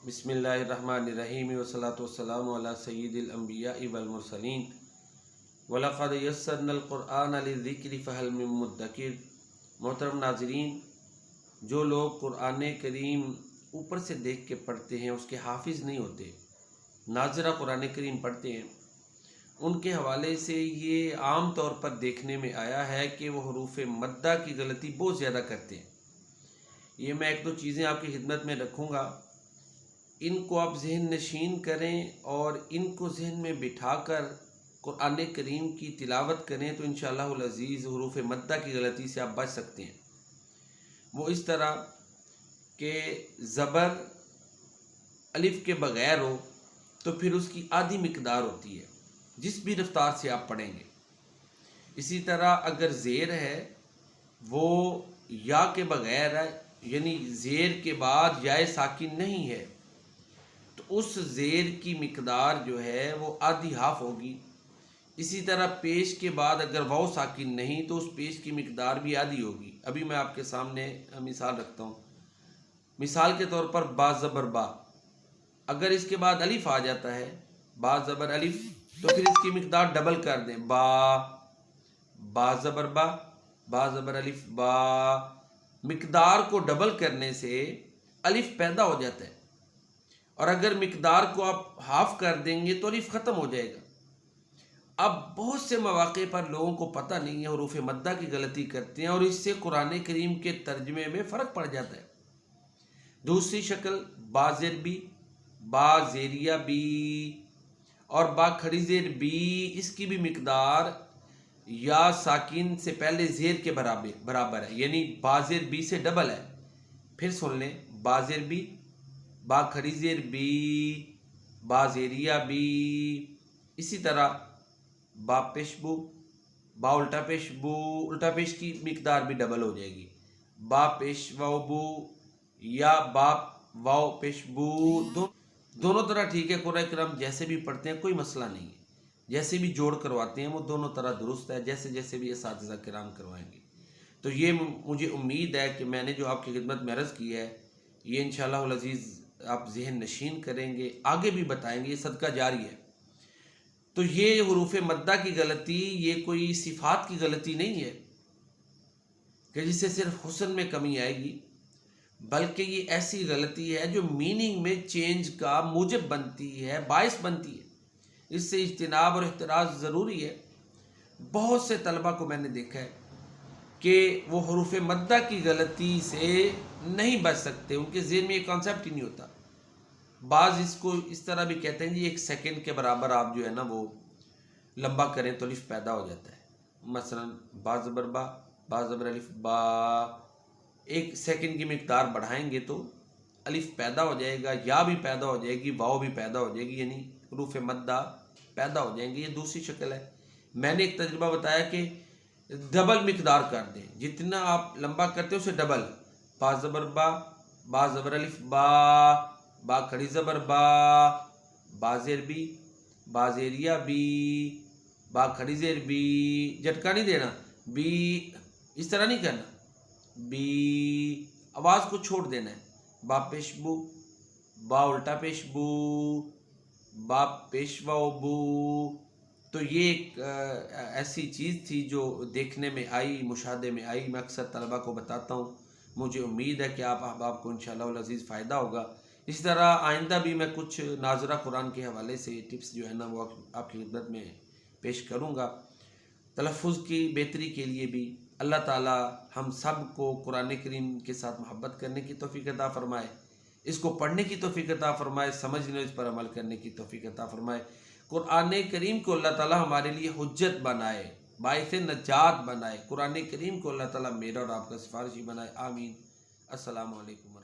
बिस्मिल्लाहिर्रहमानिर्रहीम वस्सलातु वस्सलामु अला सय्यिदिल अंबिया वल मुरसलीन वलक़द यस्सरनल क़ुरआन लिज़्ज़िक्रि फ़हल मिन मुद्दकिर। मोहतरम नाज़रीन, जो लोग कुरान करीम ऊपर से देख के पढ़ते हैं, उसके हाफिज़ नहीं होते, नाज़रा कुरान करीम पढ़ते हैं, उनके हवाले से ये आम तौर पर देखने में आया है कि वो हरूफ मद्दा की गलती बहुत ज़्यादा करते हैं। ये मैं एक दो चीज़ें आपकी खिदमत में रखूँगा, इनको आप जहन नशीन करें और इनको जहन में बिठाकर कुरान करीम की तिलावत करें तो इंशाअल्लाह अज़ीज़ हरूफ मद्दा की गलती से आप बच सकते हैं। वो इस तरह के ज़बर अलिफ के बग़ैर हो तो फिर उसकी आधी मिकदार होती है जिस भी रफ्तार से आप पढ़ेंगे। इसी तरह अगर ज़ेर है वो या के बग़ैर है, यानी ज़ेर के बाद या साकिन नहीं है, तो उस ज़ेर की मिकदार जो है वो आधी हाफ होगी। इसी तरह पेश के बाद अगर वाव साकिन नहीं तो उस पेश की मिकदार भी आधी होगी। अभी मैं आपके सामने मिसाल रखता हूँ। मिसाल के तौर पर बा ज़बर बा, अगर इसके बाद अलिफ आ जाता है, बा ज़बर अलिफ, तो फिर इसकी मिकदार डबल कर दें, बा ज़बर बा ज़बर अलिफ बा। मिकदार को डबल करने से अलिफ पैदा हो जाता है, और अगर मिकदार को आप हाफ कर देंगे तो अलिफ ख़त्म हो जाएगा। अब बहुत से मौक़े पर लोगों को पता नहीं है, हरूफ मद्दा की गलती करते हैं और इससे कुरान करीम के तर्जमे में फ़र्क पड़ जाता है। दूसरी शक्ल बा ज़ेर बी, बा ज़ेरिया बी और बा खड़ी ज़ेर बी, इसकी भी मिकदार या साकिन से पहले ज़ेर के बराबर है, यानी बा ज़ेर बी से डबल है। फिर सुन लें, बा ज़ेर बी, बा खड़ी ज़ेर बी, बा ज़ेरिया बी। इसी तरह बा पेश बू, बा उल्टा पेश बू, उल्टा पेश की मिकदार भी डबल हो जाएगी, बा पेश वाव बू या बा वाव पेश बू। दोनों तरह ठीक है, कुरान करीम जैसे भी पढ़ते हैं कोई मसला नहीं है, जैसे भी जोड़ करवाते हैं वो दोनों तरह दुरुस्त है, जैसे जैसे भी असातिज़ा किराम करवाएंगे। तो ये मुझे उम्मीद है कि मैंने जो आपकी खिदमत में अर्ज़ की है ये इंशाअल्लाह अज़ीज़ आप ज़हन नशीन करेंगे, आगे भी बताएंगे, ये सदका जारी है। तो ये हरूफ मद्दा की गलती ये कोई सिफात की गलती नहीं है कि जिससे सिर्फ हुस्न में कमी आएगी, बल्कि ये ऐसी गलती है जो मीनिंग में चेंज का मूजब बनती है, बाइस बनती है। इससे इज्तिनाब और एहतराज ज़रूरी है। बहुत से तलबा को मैंने देखा है कि वो हरूफ मद्दा की गलती से नहीं बच सकते, उनके ज़हन में ये कॉन्सेप्ट ही नहीं होता। बाज़ इसको इस तरह भी कहते हैं जी 1 सेकंड के बराबर आप जो है ना वो लंबा करें तो अलिफ पैदा हो जाता है। मसलन बा ज़बर बा ज़बर अलिफ बा, 1 सेकंड की मिकदार बढ़ाएंगे तो अलिफ पैदा हो जाएगा, या भी पैदा हो जाएगी, वाव भी पैदा हो जाएगी, यानी हरूफ मद्दा पैदा हो जाएंगे। ये दूसरी शक्ल है। मैंने एक तजुर्बा बताया कि डबल मिकदार कर दें, जितना आप लंबा करते हो उसे डबल। बा ज़बर बा ज़बर अलिफ बा खड़ी ज़बर बा ज़ेर बी, बा ज़ेरिया बी, बा खड़ी ज़ेर बी, झटका नहीं देना, बी इस तरह नहीं करना, बी आवाज़ को छोड़ देना है। बा पेश बू, बा उल्टा पेश बू, बा पेश वाव बू। तो ये एक ऐसी चीज़ थी जो देखने में आई, मुशाहदे में आई। मैं अक्सर तलबा को बताता हूँ, मुझे उम्मीद है कि आप अहबाब को इंशाअल्लाह अज़ीज़ फ़ायदा होगा। इसी तरह आइंदा भी मैं कुछ नाज़रा कुरान के हवाले से टिप्स जो है ना वो आपकी खिदमत में पेश करूँगा। तलफ़्फ़ुज़ की बेहतरी के लिए भी अल्लाह ताला हम सब को कुरान करीम के साथ मोहब्बत करने की तौफ़ीक़ अता फ़रमाए, इसको पढ़ने की तौफ़ीक़ अता फ़रमाए, समझने इस पर अमल करने की तौफ़ीक़ अता फ़रमाए। कुरान करीम को अल्लाह ताला हमारे लिए हुज्जत बनाए, बाइस नजात बनाए। कुरान करीम को अल्लाह ताला मेरा और आपका सिफारिशी बनाए। आमीन। अस्सलामु अलैकुम।